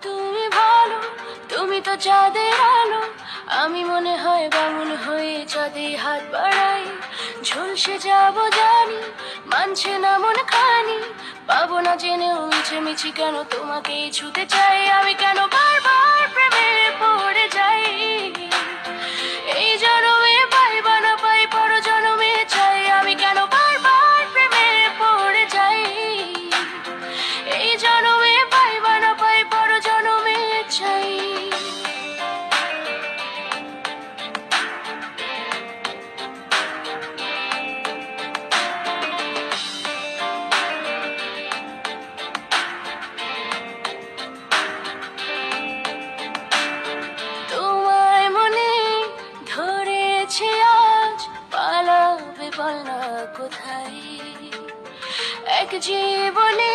তুমি ভালো, তুমি তো চাঁদের আলো। আমি মনে হয় বামুন হয়ে চাঁদে হাত বাড়াই। ঝলসে যাব জানি, মানছে না মন খানি। পাবো না জেনেও মিছি কেন তোমাকে ছুতে চাই। আমি কেন বারবার প্রেমে পড়ে যাই। এই জনমে পাই বা না পাই, পর জনমে চাই। আমি কেন বারবার প্রেমে পড়ে যাই। এই জনমে পাই বা না পাই, পর জনমে চাই। তোমায় মনে ধরেছে আজ, পালাবে বল না কোথায়। এক জীবনে